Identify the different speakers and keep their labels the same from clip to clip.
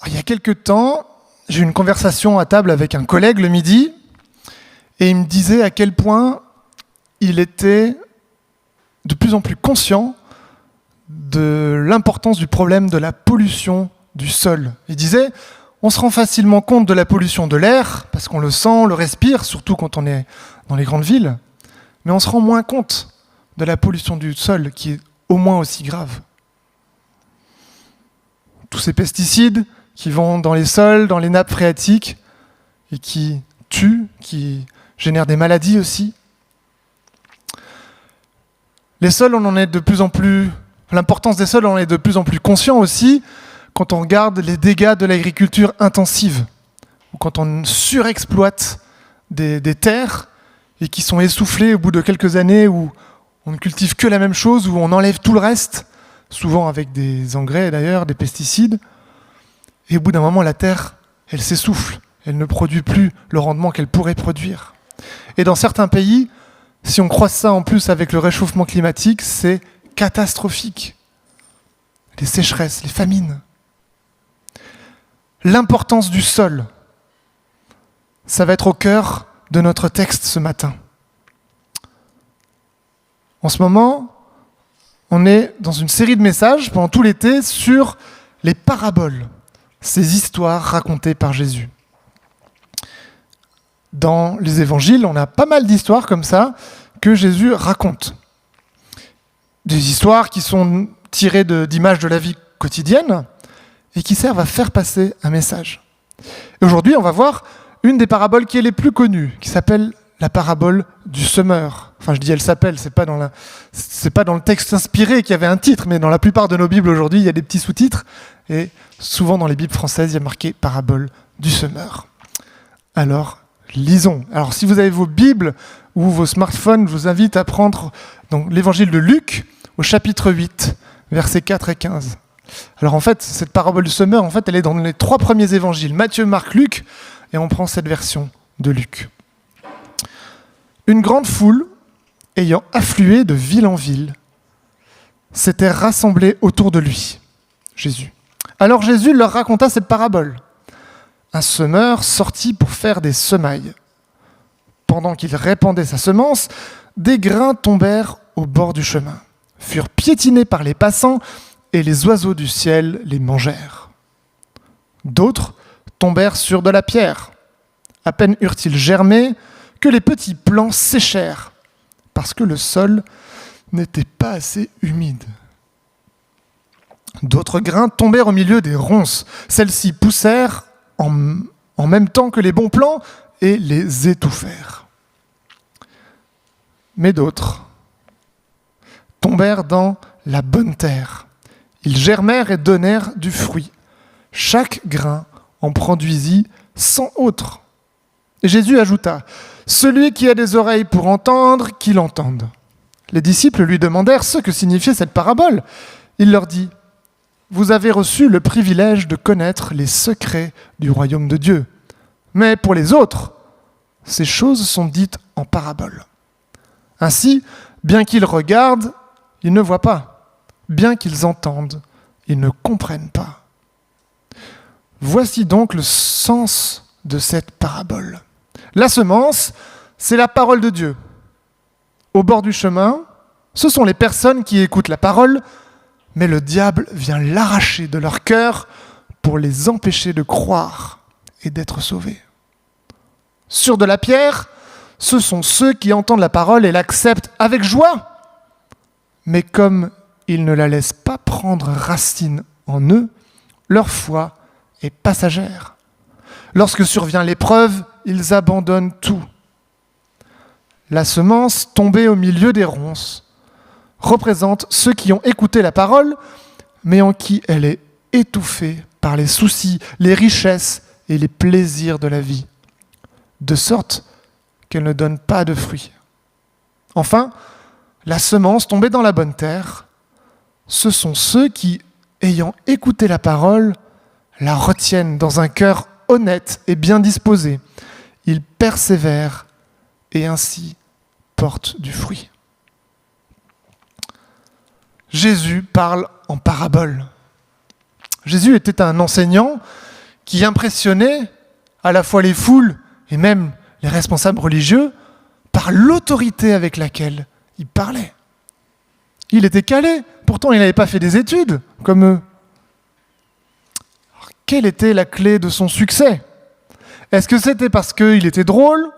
Speaker 1: Il y a quelques temps, j'ai eu une conversation à table avec un collègue le midi, et il me disait à quel point il était de plus en plus conscient de l'importance du problème de la pollution du sol. Il disait, on se rend facilement compte de la pollution de l'air, parce qu'on le sent, on le respire, surtout quand on est dans les grandes villes, mais on se rend moins compte de la pollution du sol, qui est au moins aussi grave. Tous ces pesticides qui vont dans les sols, dans les nappes phréatiques, et qui tuent, qui génèrent des maladies aussi. Les sols, on en est de plus en plus... L'importance des sols, on en est de plus en plus conscient aussi quand on regarde les dégâts de l'agriculture intensive, ou quand on surexploite des terres et qui sont essoufflées au bout de quelques années, où on ne cultive que la même chose, où on enlève tout le reste, souvent avec des engrais d'ailleurs, des pesticides. Et au bout d'un moment, la terre, elle s'essouffle. Elle ne produit plus le rendement qu'elle pourrait produire. Et dans certains pays, si on croise ça en plus avec le réchauffement climatique, c'est catastrophique. Les sécheresses, les famines. L'importance du sol, ça va être au cœur de notre texte ce matin. En ce moment, on est dans une série de messages pendant tout l'été sur les paraboles, ces histoires racontées par Jésus. Dans les évangiles, on a pas mal d'histoires comme ça que Jésus raconte. Des histoires qui sont tirées d'images de la vie quotidienne et qui servent à faire passer un message. Et aujourd'hui, on va voir une des paraboles qui est les plus connues, qui s'appelle la parabole du semeur. Enfin, je dis elle s'appelle, c'est pas dans le texte inspiré qu'il y avait un titre, mais dans la plupart de nos Bibles aujourd'hui, il y a des petits sous-titres, et souvent dans les Bibles françaises, il y a marqué parabole du semeur. Alors, lisons. Alors, si vous avez vos Bibles ou vos smartphones, je vous invite à prendre donc, l'évangile de Luc au chapitre 8, versets 4 et 15. Alors en fait, cette parabole du semeur, en fait, elle est dans les 3 premiers évangiles, Matthieu, Marc, Luc, et on prend cette version de Luc. Une grande foule, ayant afflué de ville en ville, s'était rassemblée autour de lui, Jésus. Alors Jésus leur raconta cette parabole. Un semeur sortit pour faire des semailles. Pendant qu'il répandait sa semence, des grains tombèrent au bord du chemin, furent piétinés par les passants, et les oiseaux du ciel les mangèrent. D'autres tombèrent sur de la pierre. À peine eurent-ils germé que les petits plants séchèrent, parce que le sol n'était pas assez humide. D'autres grains tombèrent au milieu des ronces. Celles-ci poussèrent en même temps que les bons plants et les étouffèrent. Mais d'autres tombèrent dans la bonne terre. Ils germèrent et donnèrent du fruit. Chaque grain en produisit 100 autres. Et Jésus ajouta, « Celui qui a des oreilles pour entendre, qu'il entende. » Les disciples lui demandèrent ce que signifiait cette parabole. Il leur dit, « Vous avez reçu le privilège de connaître les secrets du royaume de Dieu. Mais pour les autres, ces choses sont dites en parabole. Ainsi, bien qu'ils regardent, ils ne voient pas. Bien qu'ils entendent, ils ne comprennent pas. » Voici donc le sens de cette parabole. La semence, c'est la parole de Dieu. Au bord du chemin, ce sont les personnes qui écoutent la parole, mais le diable vient l'arracher de leur cœur pour les empêcher de croire et d'être sauvés. Sur de la pierre, ce sont ceux qui entendent la parole et l'acceptent avec joie, mais comme ils ne la laissent pas prendre racine en eux, leur foi est passagère. Lorsque survient l'épreuve, ils abandonnent tout. La semence tombée au milieu des ronces représente ceux qui ont écouté la parole, mais en qui elle est étouffée par les soucis, les richesses et les plaisirs de la vie, de sorte qu'elle ne donne pas de fruits. Enfin, la semence tombée dans la bonne terre, ce sont ceux qui, ayant écouté la parole, la retiennent dans un cœur honnête et bien disposé. Ils persévèrent et ainsi portent du fruit. Jésus parle en parabole. Jésus était un enseignant qui impressionnait à la fois les foules et même les responsables religieux par l'autorité avec laquelle il parlait. Il était calé, pourtant il n'avait pas fait des études comme eux. Alors, quelle était la clé de son succès ? Est-ce que c'était parce qu'il était drôle ?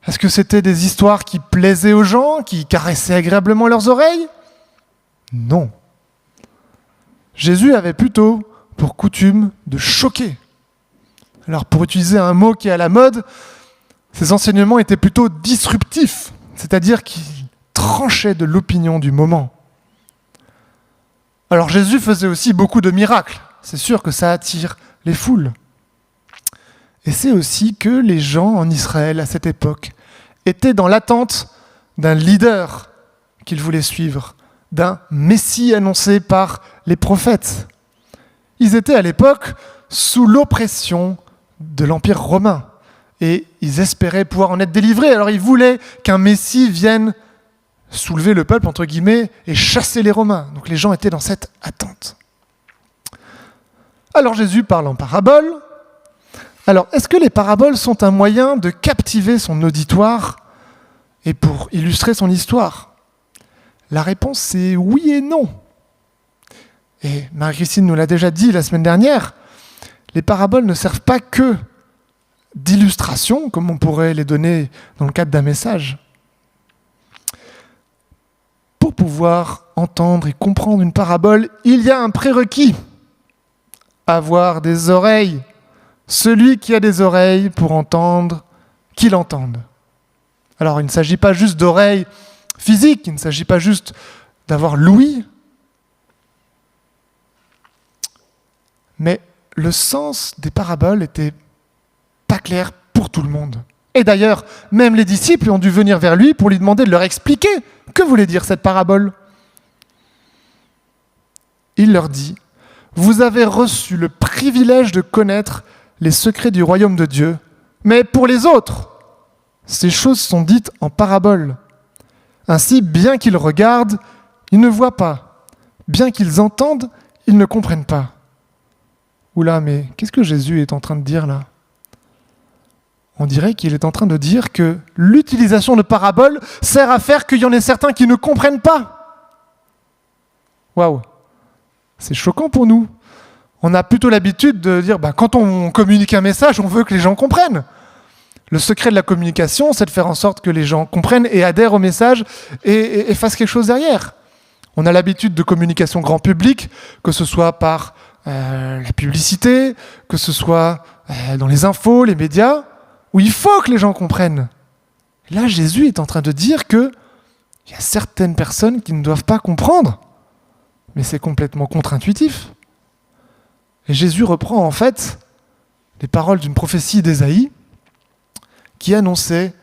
Speaker 1: Est-ce que c'était des histoires qui plaisaient aux gens, qui caressaient agréablement leurs oreilles ? Non. Jésus avait plutôt pour coutume de choquer. Alors pour utiliser un mot qui est à la mode, ses enseignements étaient plutôt disruptifs, c'est-à-dire qu'ils tranchaient de l'opinion du moment. Alors Jésus faisait aussi beaucoup de miracles, c'est sûr que ça attire les foules. Et c'est aussi que les gens en Israël à cette époque étaient dans l'attente d'un leader qu'ils voulaient suivre, d'un Messie annoncé par les prophètes. Ils étaient à l'époque sous l'oppression de l'Empire romain et ils espéraient pouvoir en être délivrés. Alors ils voulaient qu'un Messie vienne soulever le peuple, entre guillemets, et chasser les Romains. Donc les gens étaient dans cette attente. Alors Jésus parle en paraboles. Alors, est-ce que les paraboles sont un moyen de captiver son auditoire et pour illustrer son histoire ? La réponse est oui et non. Et Marie-Christine nous l'a déjà dit la semaine dernière, les paraboles ne servent pas que d'illustration, comme on pourrait les donner dans le cadre d'un message. Pour pouvoir entendre et comprendre une parabole, il y a un prérequis. Avoir des oreilles. Celui qui a des oreilles pour entendre, qu'il entende. Alors il ne s'agit pas juste d'oreilles physiques, il ne s'agit pas juste d'avoir l'ouïe, mais le sens des paraboles n'était pas clair pour tout le monde. Et d'ailleurs, même les disciples ont dû venir vers lui pour lui demander de leur expliquer que voulait dire cette parabole. Il leur dit « Vous avez reçu le privilège de connaître les secrets du royaume de Dieu, mais pour les autres, ces choses sont dites en paraboles. Ainsi, bien qu'ils regardent, ils ne voient pas. Bien qu'ils entendent, ils ne comprennent pas. » Oula, mais qu'est-ce que Jésus est en train de dire là ? On dirait qu'il est en train de dire que l'utilisation de paraboles sert à faire qu'il y en ait certains qui ne comprennent pas. Waouh, c'est choquant pour nous. On a plutôt l'habitude de dire, quand on communique un message, on veut que les gens comprennent. Le secret de la communication, c'est de faire en sorte que les gens comprennent et adhèrent au message et fassent quelque chose derrière. On a l'habitude de communication grand public, que ce soit par la publicité, que ce soit dans les infos, les médias, où il faut que les gens comprennent. Là, Jésus est en train de dire qu'il y a certaines personnes qui ne doivent pas comprendre, mais c'est complètement contre-intuitif. Et Jésus reprend en fait les paroles d'une prophétie d'Ésaïe qui annonçait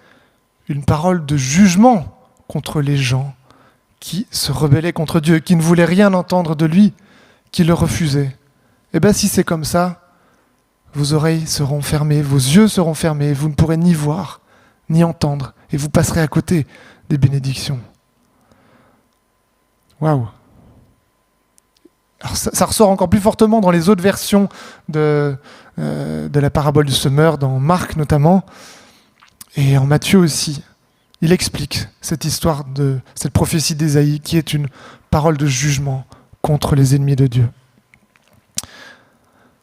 Speaker 1: une parole de jugement contre les gens qui se rebellaient contre Dieu, qui ne voulaient rien entendre de lui, qui le refusaient. Eh bien, si c'est comme ça, vos oreilles seront fermées, vos yeux seront fermés, vous ne pourrez ni voir, ni entendre, et vous passerez à côté des bénédictions. Waouh! Alors ça ressort encore plus fortement dans les autres versions de la parabole du semeur, dans Marc notamment, et en Matthieu aussi. Il explique cette histoire de cette prophétie d'Ésaïe qui est une parole de jugement contre les ennemis de Dieu.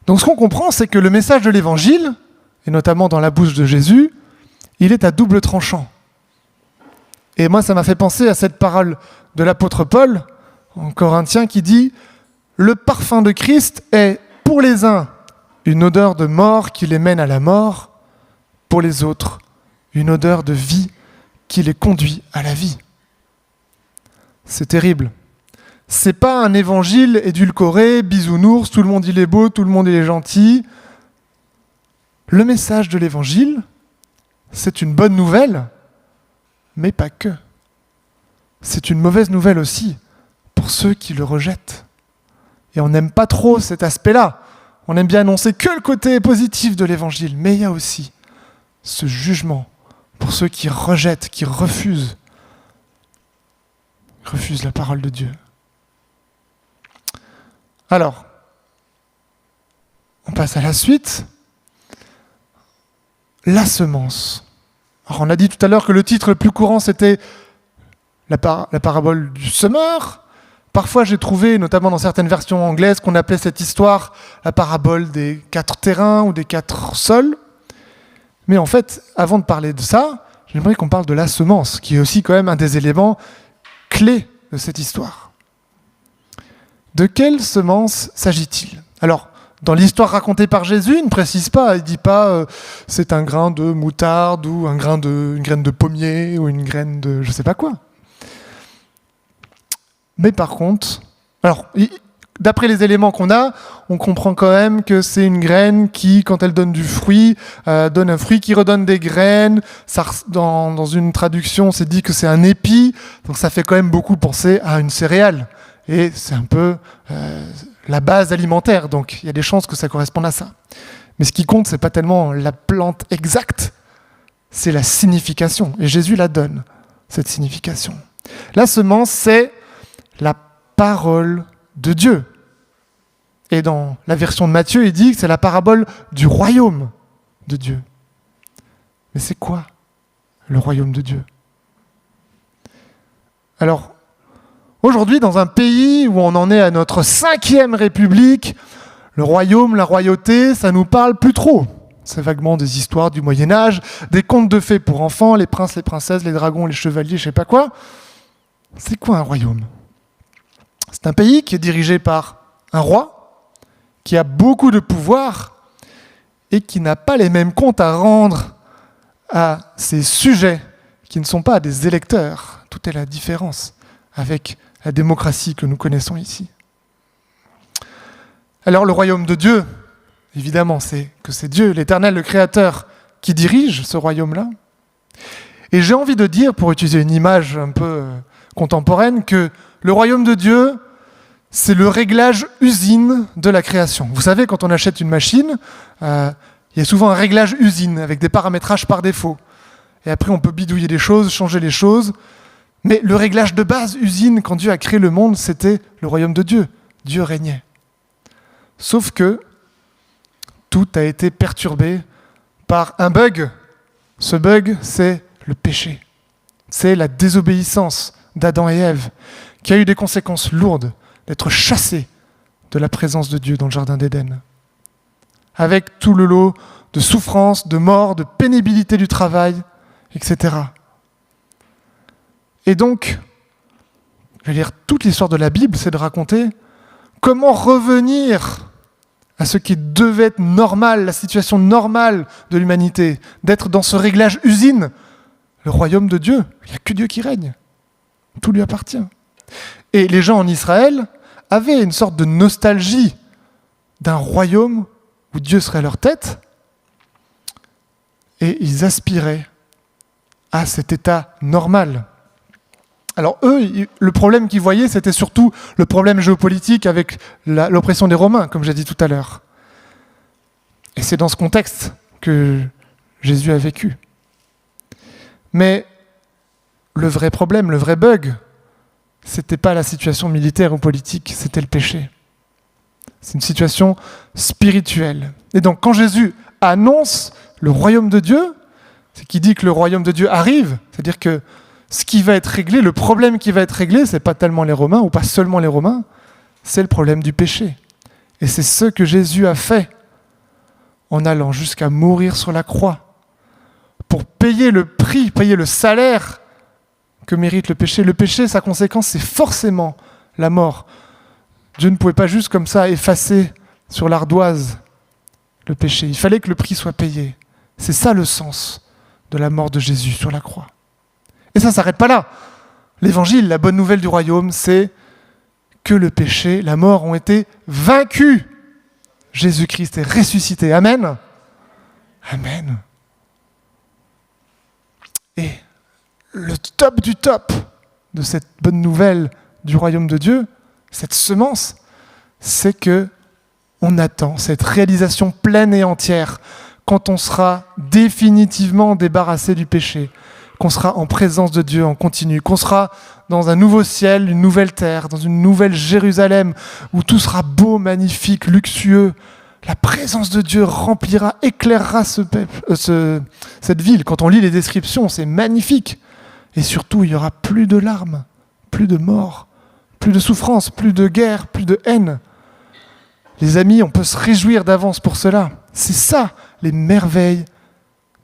Speaker 1: Donc ce qu'on comprend, c'est que le message de l'Évangile, et notamment dans la bouche de Jésus, il est à double tranchant. Et moi, ça m'a fait penser à cette parole de l'apôtre Paul, en Corinthiens, qui dit « Le parfum de Christ est, pour les uns, une odeur de mort qui les mène à la mort, pour les autres, une odeur de vie qui les conduit à la vie. » C'est terrible. C'est pas un évangile édulcoré, bisounours, tout le monde il est beau, tout le monde il est gentil. Le message de l'évangile, c'est une bonne nouvelle, mais pas que. C'est une mauvaise nouvelle aussi pour ceux qui le rejettent. Et on n'aime pas trop cet aspect-là. On aime bien annoncer que le côté positif de l'évangile, mais il y a aussi ce jugement pour ceux qui rejettent, qui refusent la parole de Dieu. Alors, on passe à la suite. la semence. Alors on a dit tout à l'heure que le titre le plus courant c'était la parabole du semeur. Parfois j'ai trouvé, notamment dans certaines versions anglaises, qu'on appelait cette histoire la parabole des 4 terrains ou des 4 sols. Mais en fait, avant de parler de ça, j'aimerais qu'on parle de la semence, qui est aussi quand même un des éléments clés de cette histoire. De quelle semence s'agit-il ? Alors, dans l'histoire racontée par Jésus, il ne précise pas, il ne dit pas c'est un grain de moutarde ou une graine de pommier ou une graine de je ne sais pas quoi. Mais par contre, alors, d'après les éléments qu'on a, on comprend quand même que c'est une graine qui, quand elle donne du fruit, donne un fruit qui redonne des graines. Ça, dans une traduction, c'est dit que c'est un épi, donc ça fait quand même beaucoup penser à une céréale. Et c'est un peu la base alimentaire, donc il y a des chances que ça corresponde à ça. Mais ce qui compte, c'est pas tellement la plante exacte, c'est la signification. Et Jésus la donne, cette signification. La semence, c'est la parole de Dieu. Et dans la version de Matthieu, il dit que c'est la parabole du royaume de Dieu. Mais c'est quoi le royaume de Dieu ? Alors, aujourd'hui, dans un pays où on en est à notre 5e République, le royaume, la royauté, ça nous parle plus trop. C'est vaguement des histoires du Moyen-Âge, des contes de fées pour enfants, les princes, les princesses, les dragons, les chevaliers, je sais pas quoi. C'est quoi un royaume ? C'est un pays qui est dirigé par un roi, qui a beaucoup de pouvoir et qui n'a pas les mêmes comptes à rendre à ses sujets, qui ne sont pas des électeurs. Tout est la différence avec la démocratie que nous connaissons ici. Alors le royaume de Dieu, évidemment, c'est Dieu, l'Éternel, le Créateur, qui dirige ce royaume-là. Et j'ai envie de dire, pour utiliser une image un peu contemporaine, que le royaume de Dieu, c'est le réglage usine de la création. Vous savez, quand on achète une machine, il y a souvent un réglage usine avec des paramétrages par défaut. Et après, on peut bidouiller les choses, changer les choses. Mais le réglage de base, usine, quand Dieu a créé le monde, c'était le royaume de Dieu. Dieu régnait. Sauf que tout a été perturbé par un bug. Ce bug, c'est le péché. C'est la désobéissance d'Adam et Ève, qui a eu des conséquences lourdes, d'être chassés de la présence de Dieu dans le jardin d'Éden. Avec tout le lot de souffrance, de mort, de pénibilité du travail, etc. Et donc, je vais lire toute l'histoire de la Bible, c'est de raconter comment revenir à ce qui devait être normal, la situation normale de l'humanité, d'être dans ce réglage usine, le royaume de Dieu. Il n'y a que Dieu qui règne. Tout lui appartient. Et les gens en Israël avaient une sorte de nostalgie d'un royaume où Dieu serait à leur tête, et ils aspiraient à cet état normal. Alors eux, le problème qu'ils voyaient, c'était surtout le problème géopolitique avec l'oppression des Romains, comme j'ai dit tout à l'heure. Et c'est dans ce contexte que Jésus a vécu. Mais le vrai problème, le vrai bug, c'était pas la situation militaire ou politique, c'était le péché. C'est une situation spirituelle. Et donc quand Jésus annonce le royaume de Dieu, c'est qu'il dit que le royaume de Dieu arrive, c'est-à-dire que ce qui va être réglé, le problème qui va être réglé, c'est pas tellement les Romains, ou pas seulement les Romains, c'est le problème du péché. Et c'est ce que Jésus a fait en allant jusqu'à mourir sur la croix, pour payer le prix, payer le salaire que mérite le péché. Le péché, sa conséquence, c'est forcément la mort. Dieu ne pouvait pas juste comme ça effacer sur l'ardoise le péché. Il fallait que le prix soit payé. C'est ça le sens de la mort de Jésus sur la croix. Et ça ne s'arrête pas là. L'évangile, la bonne nouvelle du royaume, c'est que le péché, la mort ont été vaincus. Jésus-Christ est ressuscité. Amen. Amen. Et le top du top de cette bonne nouvelle du royaume de Dieu, cette semence, c'est que on attend cette réalisation pleine et entière quand on sera définitivement débarrassé du péché, qu'on sera en présence de Dieu en continu, qu'on sera dans un nouveau ciel, une nouvelle terre, dans une nouvelle Jérusalem, où tout sera beau, magnifique, luxueux, La présence de Dieu remplira, éclairera cette ville. Quand on lit les descriptions, c'est magnifique. Et surtout, il n'y aura plus de larmes, plus de morts, plus de souffrance, plus de guerre, plus de haine. Les amis, on peut se réjouir d'avance pour cela. C'est ça, les merveilles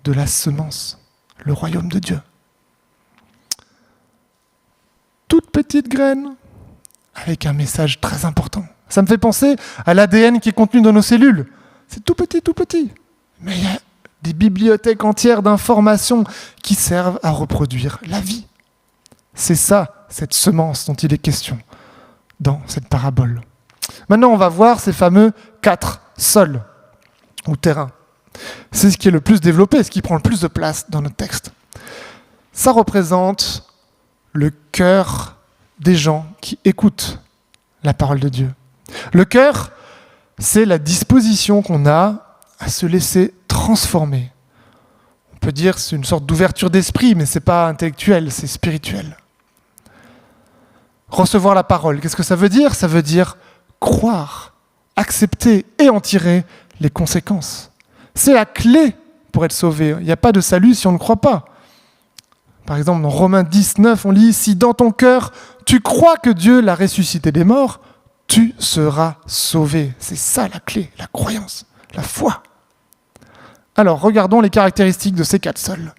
Speaker 1: de la semence, le royaume de Dieu. Toute petite graine, avec un message très important. Ça me fait penser à l'ADN qui est contenu dans nos cellules. C'est tout petit, tout petit. Mais il y a des bibliothèques entières d'informations qui servent à reproduire la vie. C'est ça, cette semence dont il est question dans cette parabole. Maintenant, on va voir ces fameux 4 sols ou terrains. C'est ce qui est le plus développé, ce qui prend le plus de place dans notre texte. Ça représente le cœur des gens qui écoutent la parole de Dieu. Le cœur, c'est la disposition qu'on a à se laisser transformer. On peut dire que c'est une sorte d'ouverture d'esprit, mais ce n'est pas intellectuel, c'est spirituel. Recevoir la parole, qu'est-ce que ça veut dire ? Ça veut dire croire, accepter et en tirer les conséquences. C'est la clé pour être sauvé. Il n'y a pas de salut si on ne croit pas. Par exemple, dans Romains 19, on lit « Si dans ton cœur, tu crois que Dieu l'a ressuscité des morts, tu seras sauvé. » C'est ça la clé, la croyance, la foi. Alors, regardons les caractéristiques de ces 4 sols.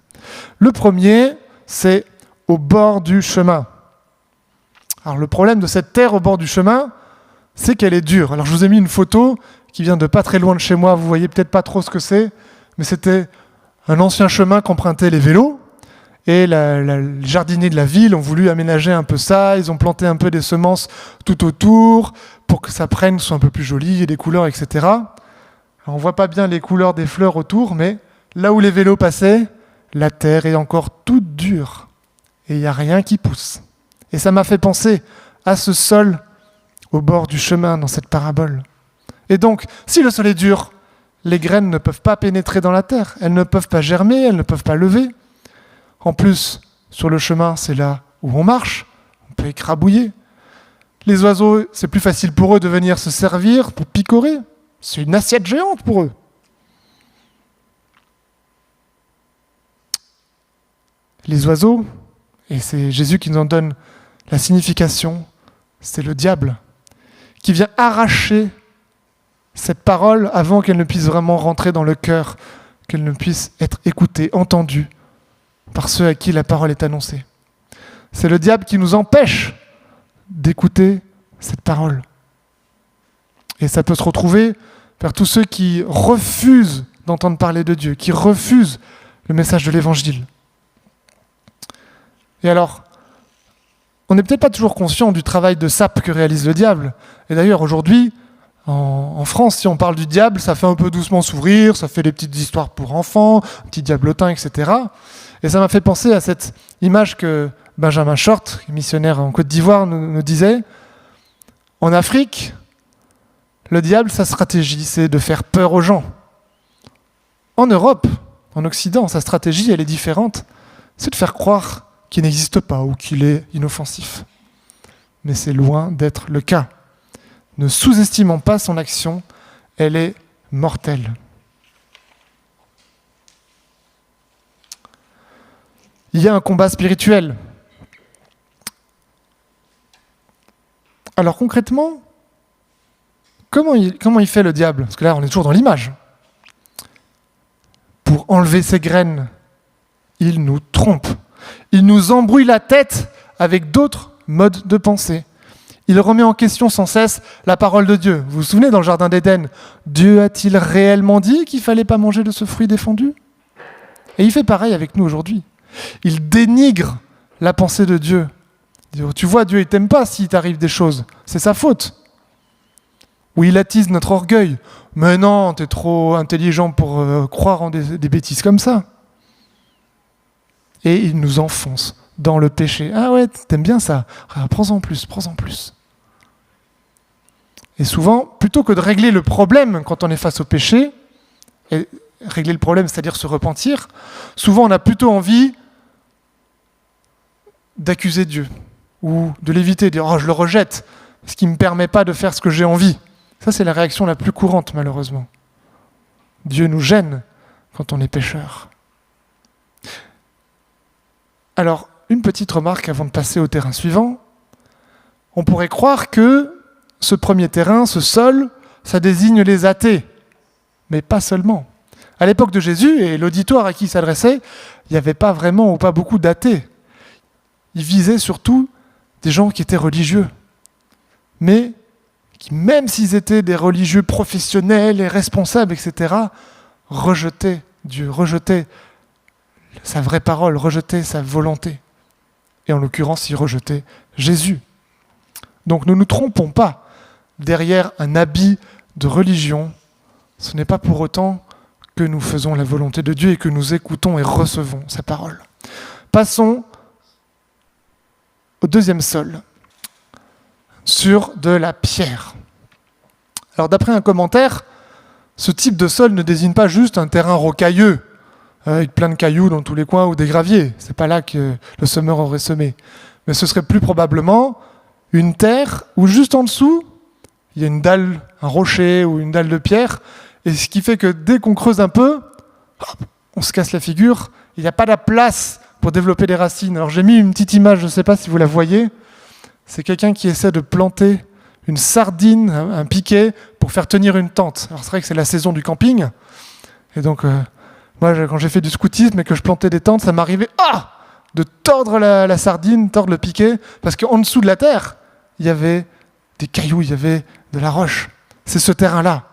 Speaker 1: Le premier, c'est au bord du chemin. Alors, le problème de cette terre au bord du chemin, c'est qu'elle est dure. Alors, je vous ai mis une photo qui vient de pas très loin de chez moi. Vous voyez peut-être pas trop ce que c'est, mais c'était un ancien chemin qu'empruntaient les vélos. Et les jardiniers de la ville ont voulu aménager un peu ça. Ils ont planté un peu des semences tout autour pour que ça prenne, soit un peu plus joli, et des couleurs, etc. Alors, on ne voit pas bien les couleurs des fleurs autour, mais là où les vélos passaient, la terre est encore toute dure. Et il n'y a rien qui pousse. Et ça m'a fait penser à ce sol au bord du chemin dans cette parabole. Et donc, si le sol est dur, les graines ne peuvent pas pénétrer dans la terre. Elles ne peuvent pas germer, elles ne peuvent pas lever. En plus, sur le chemin, c'est là où on marche, on peut écrabouiller. Les oiseaux, c'est plus facile pour eux de venir se servir pour picorer. C'est une assiette géante pour eux. Les oiseaux, et c'est Jésus qui nous en donne la signification, c'est le diable qui vient arracher cette parole avant qu'elle ne puisse vraiment rentrer dans le cœur, qu'elle ne puisse être écoutée, entendue par ceux à qui la parole est annoncée. C'est le diable qui nous empêche d'écouter cette parole. Et ça peut se retrouver vers tous ceux qui refusent d'entendre parler de Dieu, qui refusent le message de l'Évangile. Et alors, on n'est peut-être pas toujours conscient du travail de sape que réalise le diable. Et d'ailleurs, aujourd'hui, en France, si on parle du diable, ça fait un peu doucement s'ouvrir, ça fait des petites histoires pour enfants, un petit diablotin, etc. Et ça m'a fait penser à cette image que Benjamin Short, missionnaire en Côte d'Ivoire, nous disait. En Afrique, le diable, sa stratégie, c'est de faire peur aux gens. En Europe, en Occident, sa stratégie, elle est différente. C'est de faire croire qu'il n'existe pas ou qu'il est inoffensif. Mais c'est loin d'être le cas. Ne sous-estimons pas son action, elle est mortelle. Il y a un combat spirituel. Alors concrètement, comment il fait le diable ? Parce que là, on est toujours dans l'image. Pour enlever ses graines, il nous trompe. Il nous embrouille la tête avec d'autres modes de pensée. Il remet en question sans cesse la parole de Dieu. Vous vous souvenez, dans le jardin d'Éden, Dieu a-t-il réellement dit qu'il ne fallait pas manger de ce fruit défendu ? Et il fait pareil avec nous aujourd'hui. Il dénigre la pensée de Dieu. Il dit, tu vois, Dieu, il t'aime pas s'il t'arrive des choses. C'est sa faute. Ou il attise notre orgueil. Mais non, t'es trop intelligent pour croire en des bêtises comme ça. Et il nous enfonce dans le péché. Ah ouais, t'aimes bien ça ? Prends-en plus, prends-en plus. Et souvent, plutôt que de régler le problème quand on est face au péché, et régler le problème, c'est-à-dire se repentir, souvent on a plutôt envie d'accuser Dieu ou de l'éviter, de dire « Oh, je le rejette, ce qui ne me permet pas de faire ce que j'ai envie. » Ça, c'est la réaction la plus courante, malheureusement. Dieu nous gêne quand on est pécheur. Alors, une petite remarque avant de passer au terrain suivant. On pourrait croire que ce premier terrain, ce sol, ça désigne les athées. Mais pas seulement. À l'époque de Jésus, et l'auditoire à qui il s'adressait, il n'y avait pas vraiment ou pas beaucoup d'athées. Il visait surtout des gens qui étaient religieux, mais qui, même s'ils étaient des religieux professionnels et responsables, etc., rejetaient Dieu, rejetaient sa vraie parole, rejetaient sa volonté. Et en l'occurrence, ils rejetaient Jésus. Donc ne nous trompons pas, derrière un habit de religion, ce n'est pas pour autant que nous faisons la volonté de Dieu et que nous écoutons et recevons sa parole. Passons au deuxième sol, sur de la pierre. Alors d'après un commentaire, ce type de sol ne désigne pas juste un terrain rocailleux, avec plein de cailloux dans tous les coins ou des graviers. C'est pas là que le semeur aurait semé. Mais ce serait plus probablement une terre où juste en dessous, il y a une dalle, un rocher ou une dalle de pierre, et ce qui fait que dès qu'on creuse un peu, hop, on se casse la figure, il n'y a pas la place pour développer des racines. Alors j'ai mis une petite image, je ne sais pas si vous la voyez, c'est quelqu'un qui essaie de planter une sardine, un piquet, pour faire tenir une tente. Alors c'est vrai que c'est la saison du camping, et donc moi quand j'ai fait du scoutisme et que je plantais des tentes, ça m'arrivait de tordre la sardine, tordre le piquet, parce qu'en dessous de la terre, il y avait des cailloux, il y avait de la roche. C'est ce terrain-là.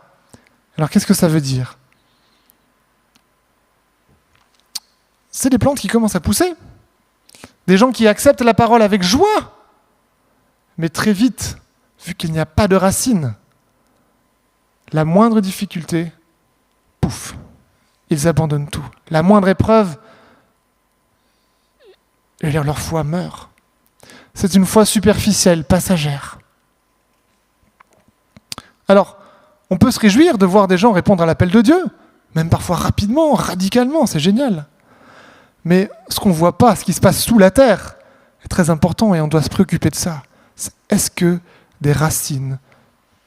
Speaker 1: Alors qu'est-ce que ça veut dire ? C'est des plantes qui commencent à pousser. Des gens qui acceptent la parole avec joie. Mais très vite, vu qu'il n'y a pas de racines, la moindre difficulté, pouf, ils abandonnent tout. La moindre épreuve, et leur foi meurt. C'est une foi superficielle, passagère. Alors, on peut se réjouir de voir des gens répondre à l'appel de Dieu, même parfois rapidement, radicalement, c'est génial. Mais ce qu'on ne voit pas, ce qui se passe sous la terre, est très important et on doit se préoccuper de ça. Est-ce que des racines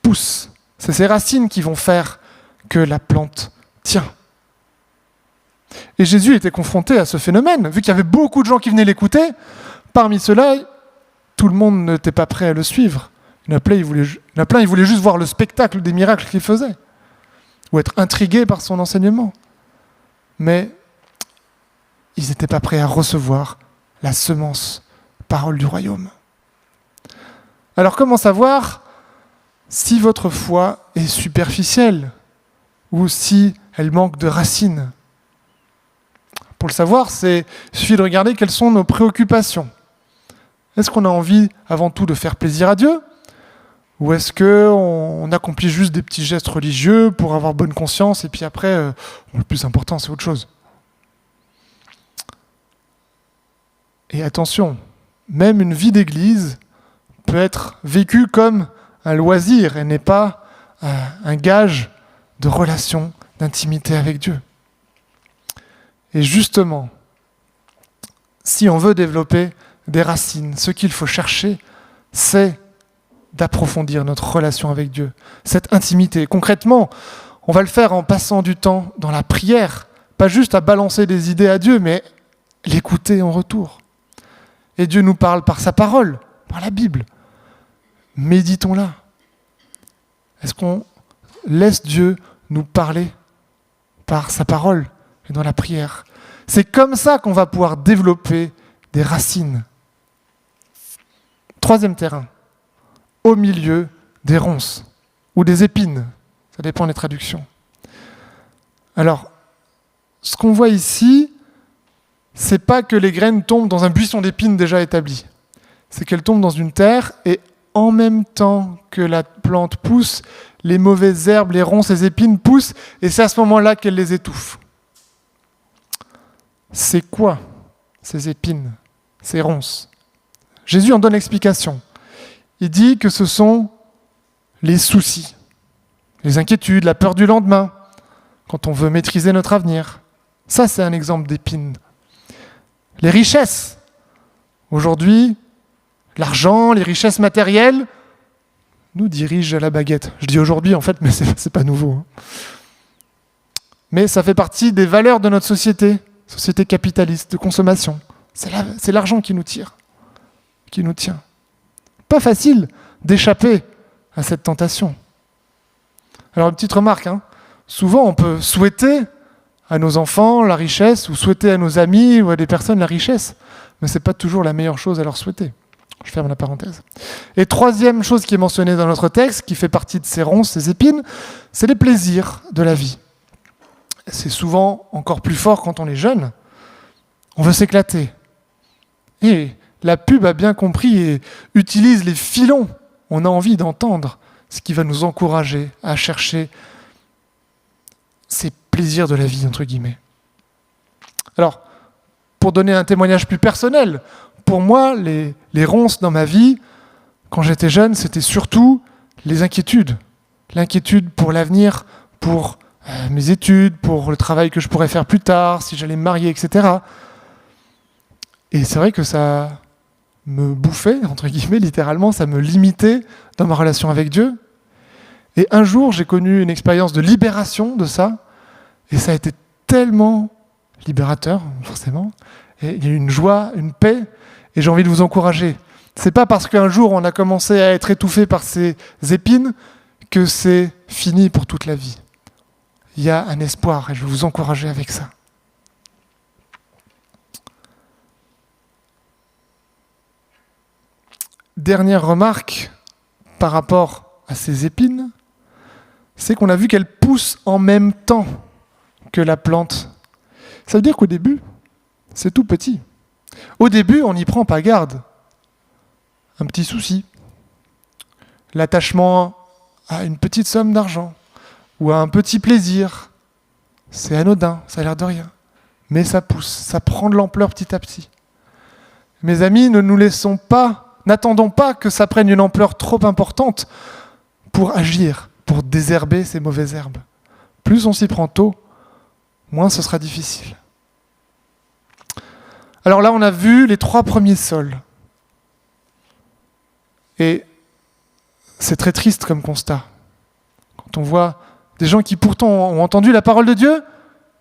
Speaker 1: poussent ? C'est ces racines qui vont faire que la plante tient. Et Jésus était confronté à ce phénomène, vu qu'il y avait beaucoup de gens qui venaient l'écouter. Parmi ceux-là, tout le monde n'était pas prêt à le suivre. Il y en a plein, ils voulaient juste voir le spectacle des miracles qu'il faisait, ou être intrigués par son enseignement. Mais ils n'étaient pas prêts à recevoir la semence, parole du royaume. Alors comment savoir si votre foi est superficielle ou si elle manque de racines ? Pour le savoir, il suffit de regarder quelles sont nos préoccupations. Est-ce qu'on a envie avant tout de faire plaisir à Dieu ? Ou est-ce qu'on accomplit juste des petits gestes religieux pour avoir bonne conscience et puis après, le plus important, c'est autre chose ? Et attention, même une vie d'église peut être vécue comme un loisir et n'est pas un gage de relation, d'intimité avec Dieu. Et justement, si on veut développer des racines, ce qu'il faut chercher, c'est d'approfondir notre relation avec Dieu, cette intimité. Concrètement, on va le faire en passant du temps dans la prière, pas juste à balancer des idées à Dieu, mais l'écouter en retour. Et Dieu nous parle par sa parole, par la Bible. Méditons-la. Est-ce qu'on laisse Dieu nous parler par sa parole et dans la prière ? C'est comme ça qu'on va pouvoir développer des racines. Troisième terrain, au milieu des ronces ou des épines. Ça dépend des traductions. Alors, ce qu'on voit ici, c'est pas que les graines tombent dans un buisson d'épines déjà établi. C'est qu'elles tombent dans une terre et en même temps que la plante pousse, les mauvaises herbes, les ronces, les épines poussent et c'est à ce moment-là qu'elles les étouffent. C'est quoi ces épines, ces ronces ? Jésus en donne l'explication. Il dit que ce sont les soucis, les inquiétudes, la peur du lendemain, quand on veut maîtriser notre avenir. Ça, c'est un exemple d'épines. Les richesses. Aujourd'hui, l'argent, les richesses matérielles, nous dirige à la baguette. Je dis aujourd'hui en fait, mais c'est pas nouveau. Hein. Mais ça fait partie des valeurs de notre société capitaliste, de consommation. C'est l'argent qui nous tire, qui nous tient. Pas facile d'échapper à cette tentation. Alors une petite remarque, hein. Souvent on peut souhaiter à nos enfants la richesse, ou souhaiter à nos amis ou à des personnes la richesse, mais ce n'est pas toujours la meilleure chose à leur souhaiter. Je ferme la parenthèse. Et troisième chose qui est mentionnée dans notre texte, qui fait partie de ces ronces, ces épines, c'est les plaisirs de la vie. C'est souvent encore plus fort quand on est jeune. On veut s'éclater. Et la pub a bien compris et utilise les filons. On a envie d'entendre ce qui va nous encourager à chercher ces plaisirs de la vie, entre guillemets. Alors, pour donner un témoignage plus personnel, pour moi, les ronces dans ma vie, quand j'étais jeune, c'était surtout les inquiétudes. L'inquiétude pour l'avenir, pour mes études, pour le travail que je pourrais faire plus tard, si j'allais me marier, etc. Et c'est vrai que ça me bouffait, entre guillemets, littéralement, ça me limitait dans ma relation avec Dieu. Et un jour, j'ai connu une expérience de libération de ça, et ça a été tellement libérateur, forcément. Et il y a eu une joie, une paix, et j'ai envie de vous encourager. C'est pas parce qu'un jour on a commencé à être étouffé par ces épines que c'est fini pour toute la vie. Il y a un espoir, et je vais vous encourager avec ça. Dernière remarque par rapport à ces épines, c'est qu'on a vu qu'elles poussent en même temps que la plante. Ça veut dire qu'au début, c'est tout petit. Au début, on n'y prend pas garde. Un petit souci. L'attachement à une petite somme d'argent ou à un petit plaisir, c'est anodin, ça a l'air de rien. Mais ça pousse, ça prend de l'ampleur petit à petit. Mes amis, n'attendons pas que ça prenne une ampleur trop importante pour agir, pour désherber ces mauvaises herbes. Plus on s'y prend tôt, moins ce sera difficile. Alors là, on a vu les 3 premiers sols. Et c'est très triste comme constat. Quand on voit des gens qui pourtant ont entendu la parole de Dieu,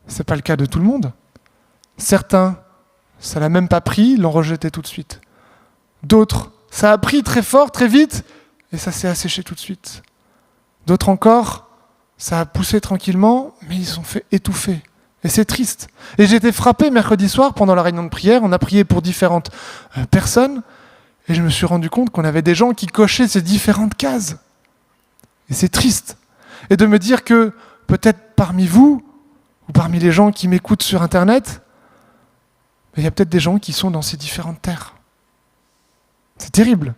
Speaker 1: ce n'est pas le cas de tout le monde. Certains, ça l'a même pas pris, l'ont rejeté tout de suite. D'autres, ça a pris très fort, très vite, et ça s'est asséché tout de suite. D'autres encore, ça a poussé tranquillement, mais ils se sont fait étouffer. Et c'est triste. Et j'ai été frappé mercredi soir, pendant la réunion de prière, on a prié pour différentes personnes, et je me suis rendu compte qu'on avait des gens qui cochaient ces différentes cases. Et c'est triste. Et de me dire que peut-être parmi vous, ou parmi les gens qui m'écoutent sur Internet, il y a peut-être des gens qui sont dans ces différentes terres. C'est terrible.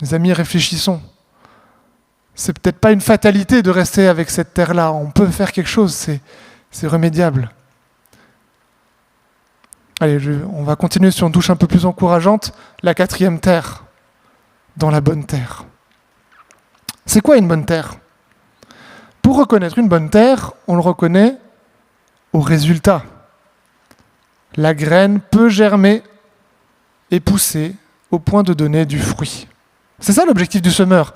Speaker 1: Mes amis, réfléchissons. C'est peut-être pas une fatalité de rester avec cette terre-là. On peut faire quelque chose, c'est remédiable. Allez, on va continuer sur une touche un peu plus encourageante. La 4e terre, dans la bonne terre. C'est quoi une bonne terre ? Pour reconnaître une bonne terre, on le reconnaît au résultat. La graine peut germer et pousser au point de donner du fruit. C'est ça l'objectif du semeur.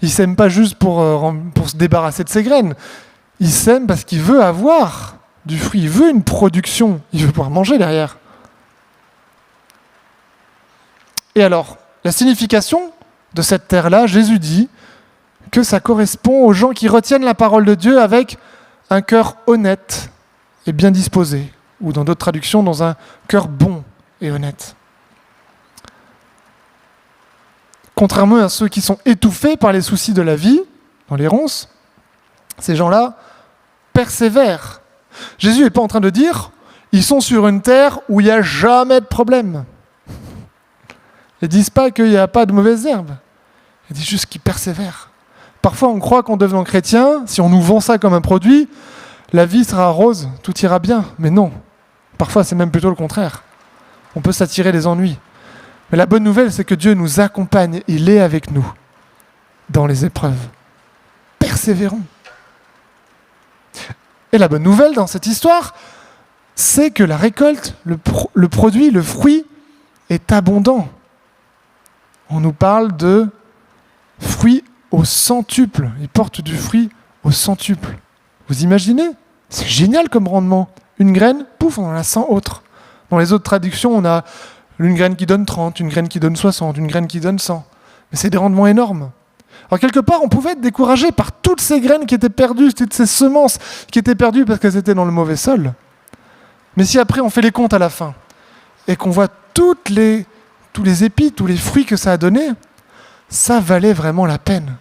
Speaker 1: Il ne sème pas juste pour se débarrasser de ses graines. Il sème parce qu'il veut avoir du fruit, il veut une production, il veut pouvoir manger derrière. Et alors, la signification de cette terre-là, Jésus dit que ça correspond aux gens qui retiennent la parole de Dieu avec un cœur honnête et bien disposé, ou dans d'autres traductions, dans un cœur bon et honnête. Contrairement à ceux qui sont étouffés par les soucis de la vie, dans les ronces, ces gens-là persévèrent. Jésus n'est pas en train de dire « ils sont sur une terre où il n'y a jamais de problème ». Ils ne disent pas qu'il n'y a pas de mauvaises herbes. Ils disent juste qu'ils persévèrent. Parfois, on croit qu'en devenant chrétien, si on nous vend ça comme un produit, la vie sera rose, tout ira bien. Mais non. Parfois, c'est même plutôt le contraire. On peut s'attirer des ennuis. Mais la bonne nouvelle, c'est que Dieu nous accompagne. Il est avec nous dans les épreuves. Persévérons. Et la bonne nouvelle dans cette histoire, c'est que la récolte, le produit, le fruit est abondant. on nous parle de fruits au centuple. Il porte du fruit au centuple. Vous imaginez? C'est génial comme rendement. Une graine, pouf, on en a 100 autres. Dans les autres traductions, on a une graine qui donne 30, une graine qui donne 60, une graine qui donne 100. Mais c'est des rendements énormes. Alors quelque part, on pouvait être découragé par toutes ces graines qui étaient perdues, toutes ces semences qui étaient perdues parce qu'elles étaient dans le mauvais sol. Mais si après on fait les comptes à la fin et qu'on voit tous les épis, tous les fruits que ça a donné, ça valait vraiment la peine.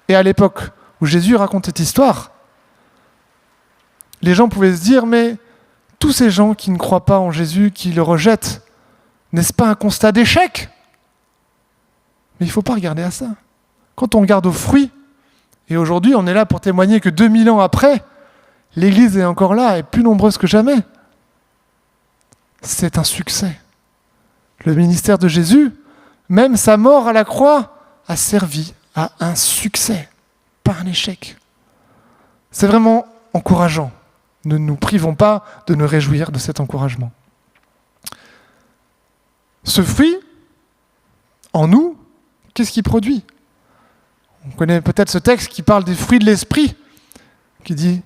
Speaker 1: Et à l'époque où Jésus raconte cette histoire, les gens pouvaient se dire, mais tous ces gens qui ne croient pas en Jésus, qui le rejettent, n'est-ce pas un constat d'échec? Mais il ne faut pas regarder à ça. Quand on regarde aux fruits, et aujourd'hui on est là pour témoigner que 2000 ans après, l'Église est encore là et plus nombreuse que jamais. C'est un succès. Le ministère de Jésus, même sa mort à la croix, a servi à un succès, pas un échec. C'est vraiment encourageant. Ne nous privons pas de nous réjouir de cet encouragement. Ce fruit, en nous, qu'est-ce qu'il produit? On connaît peut-être ce texte qui parle des fruits de l'esprit, qui dit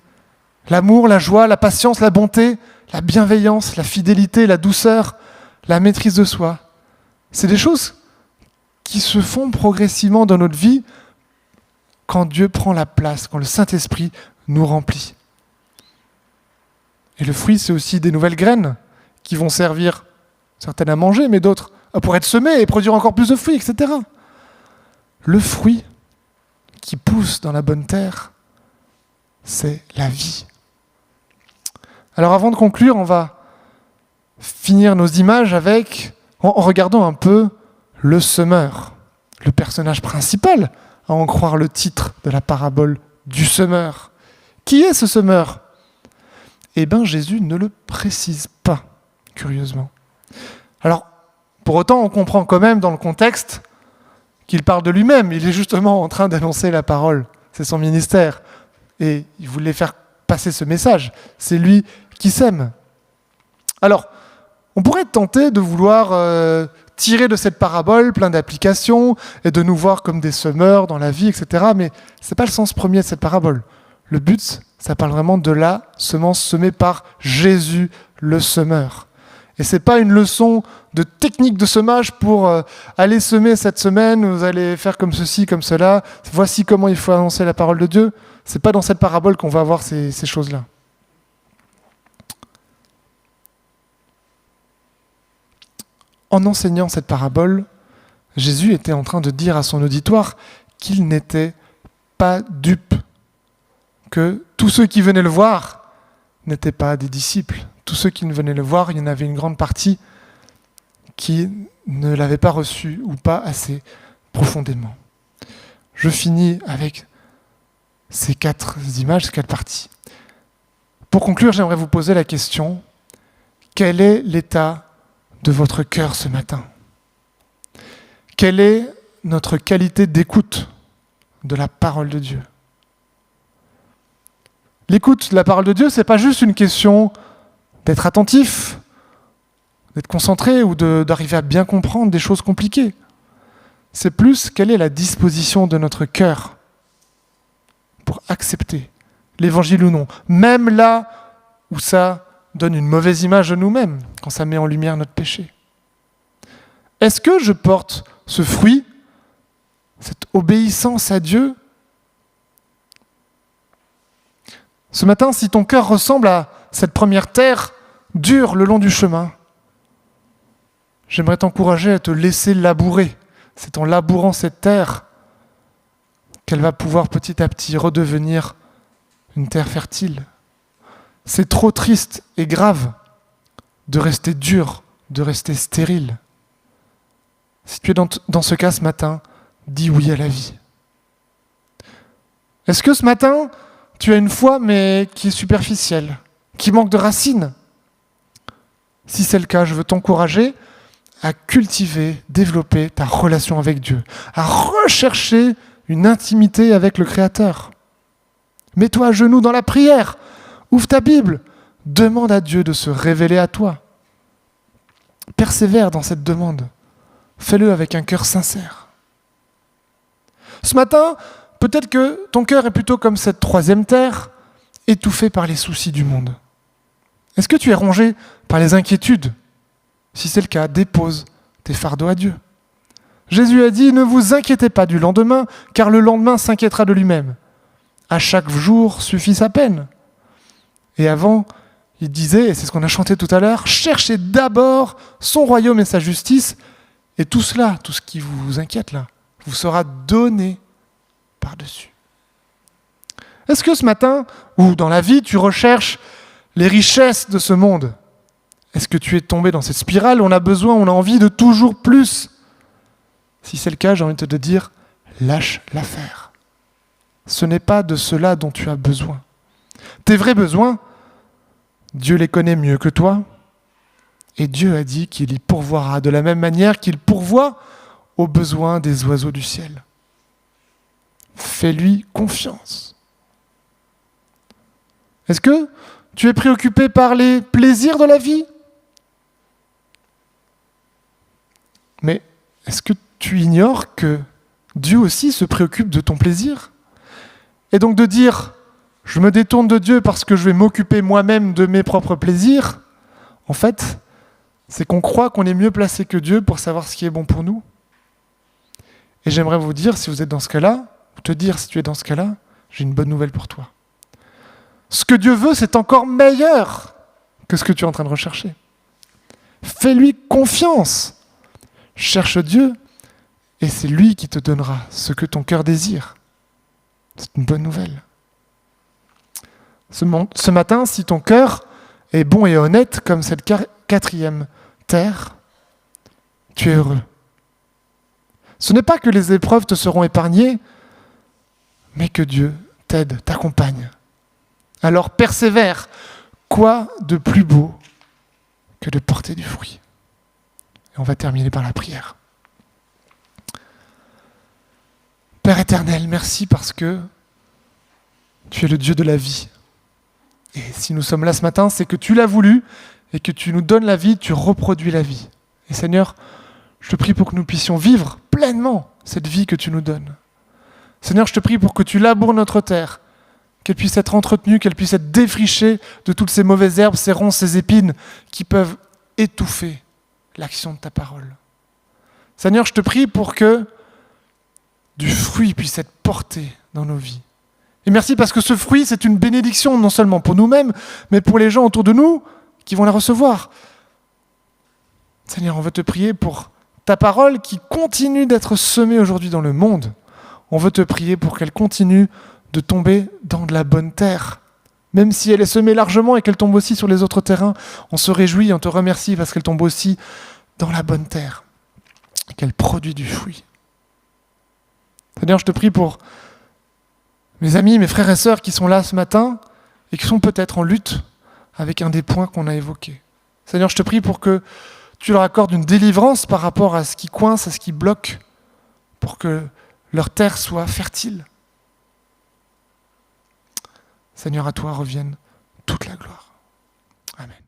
Speaker 1: l'amour, la joie, la patience, la bonté, la bienveillance, la fidélité, la douceur, la maîtrise de soi. C'est des choses qui se font progressivement dans notre vie quand Dieu prend la place, quand le Saint-Esprit nous remplit. Et le fruit, c'est aussi des nouvelles graines qui vont servir, certaines à manger, mais d'autres pour être semées et produire encore plus de fruits, etc. Le fruit qui pousse dans la bonne terre, c'est la vie. Alors avant de conclure, on va finir nos images en regardant un peu le semeur, le personnage principal, à en croire le titre de la parabole du semeur. Qui est ce semeur? Eh bien, Jésus ne le précise pas, curieusement. Alors, pour autant, on comprend quand même dans le contexte qu'il parle de lui-même. Il est justement en train d'annoncer la parole. C'est son ministère. Et il voulait faire passer ce message. C'est lui qui sème. Alors, on pourrait être tenté de vouloir tirer de cette parabole plein d'applications et de nous voir comme des semeurs dans la vie, etc. Mais ce n'est pas le sens premier de cette parabole. Le but, ça parle vraiment de la semence semée par Jésus, le semeur. Et ce n'est pas une leçon de technique de semage pour aller semer cette semaine, vous allez faire comme ceci, comme cela, voici comment il faut annoncer la parole de Dieu. Ce n'est pas dans cette parabole qu'on va voir ces choses-là. En enseignant cette parabole, Jésus était en train de dire à son auditoire qu'il n'était pas dupe, que tous ceux qui venaient le voir n'étaient pas des disciples. Tous ceux qui venaient le voir, il y en avait une grande partie qui ne l'avaient pas reçu ou pas assez profondément. Je finis avec ces 4 images, ces 4 parties. Pour conclure, j'aimerais vous poser la question, quel est l'état de votre cœur ce matin? Quelle est notre qualité d'écoute de la parole de Dieu? L'écoute de la parole de Dieu, ce n'est pas juste une question d'être attentif, d'être concentré ou d'arriver à bien comprendre des choses compliquées. C'est plus quelle est la disposition de notre cœur pour accepter l'évangile ou non, même là où ça donne une mauvaise image de nous-mêmes, quand ça met en lumière notre péché. Est-ce que je porte ce fruit, cette obéissance à Dieu? Ce matin, si ton cœur ressemble à cette première terre dure le long du chemin, j'aimerais t'encourager à te laisser labourer. C'est en labourant cette terre qu'elle va pouvoir petit à petit redevenir une terre fertile. C'est trop triste et grave de rester dur, de rester stérile. Si tu es dans ce cas ce matin, dis oui à la vie. Est-ce que ce matin, tu as une foi mais qui est superficielle, qui manque de racines? Si c'est le cas, je veux t'encourager à cultiver, développer ta relation avec Dieu, à rechercher une intimité avec le Créateur. Mets-toi à genoux dans la prière, ouvre ta Bible, demande à Dieu de se révéler à toi. Persévère dans cette demande. Fais-le avec un cœur sincère. Ce matin, peut-être que ton cœur est plutôt comme cette troisième terre, étouffé par les soucis du monde. Est-ce que tu es rongé par les inquiétudes? Si c'est le cas, dépose tes fardeaux à Dieu. Jésus a dit, ne vous inquiétez pas du lendemain, car le lendemain s'inquiétera de lui-même. À chaque jour suffit sa peine. Et avant, il disait, et c'est ce qu'on a chanté tout à l'heure, cherchez d'abord son royaume et sa justice, et tout cela, tout ce qui vous inquiète là, vous sera donné par-dessus. Est-ce que ce matin, ou dans la vie, tu recherches les richesses de ce monde? Est-ce que tu es tombé dans cette spirale où on a besoin, on a envie de toujours plus? Si c'est le cas, j'ai envie de te dire, lâche l'affaire. Ce n'est pas de cela dont tu as besoin. Tes vrais besoins, Dieu les connaît mieux que toi. Et Dieu a dit qu'il y pourvoira de la même manière qu'il pourvoit aux besoins des oiseaux du ciel. Fais-lui confiance. Est-ce que tu es préoccupé par les plaisirs de la vie? Mais est-ce que tu ignores que Dieu aussi se préoccupe de ton plaisir? Et donc de dire, je me détourne de Dieu parce que je vais m'occuper moi-même de mes propres plaisirs, en fait, c'est qu'on croit qu'on est mieux placé que Dieu pour savoir ce qui est bon pour nous. Et j'aimerais vous dire, si vous êtes dans ce cas-là, ou te dire si tu es dans ce cas-là, j'ai une bonne nouvelle pour toi. Ce que Dieu veut, c'est encore meilleur que ce que tu es en train de rechercher. Fais-lui confiance. Cherche Dieu et c'est lui qui te donnera ce que ton cœur désire. C'est une bonne nouvelle. Ce matin, si ton cœur est bon et honnête comme cette quatrième terre, tu es heureux. Ce n'est pas que les épreuves te seront épargnées, mais que Dieu t'aide, t'accompagne. Alors persévère. Quoi de plus beau que de porter du fruit? Et on va terminer par la prière. Père éternel, merci parce que tu es le Dieu de la vie. Et si nous sommes là ce matin, c'est que tu l'as voulu et que tu nous donnes la vie, tu reproduis la vie. Et Seigneur, je te prie pour que nous puissions vivre pleinement cette vie que tu nous donnes. Seigneur, je te prie pour que tu laboures notre terre, qu'elle puisse être entretenue, qu'elle puisse être défrichée de toutes ces mauvaises herbes, ces ronces, ces épines qui peuvent étouffer l'action de ta parole. Seigneur, je te prie pour que du fruit puisse être porté dans nos vies. Et merci parce que ce fruit, c'est une bénédiction non seulement pour nous-mêmes, mais pour les gens autour de nous qui vont la recevoir. Seigneur, on veut te prier pour ta parole qui continue d'être semée aujourd'hui dans le monde. On veut te prier pour qu'elle continue de tomber dans de la bonne terre. Même si elle est semée largement et qu'elle tombe aussi sur les autres terrains, on se réjouit, on te remercie parce qu'elle tombe aussi dans la bonne terre, et qu'elle produit du fruit. Seigneur, je te prie pour mes amis, mes frères et sœurs qui sont là ce matin et qui sont peut-être en lutte avec un des points qu'on a évoqués. Seigneur, je te prie pour que tu leur accordes une délivrance par rapport à ce qui coince, à ce qui bloque, pour que leur terre soit fertile. Seigneur, à toi revienne toute la gloire. Amen.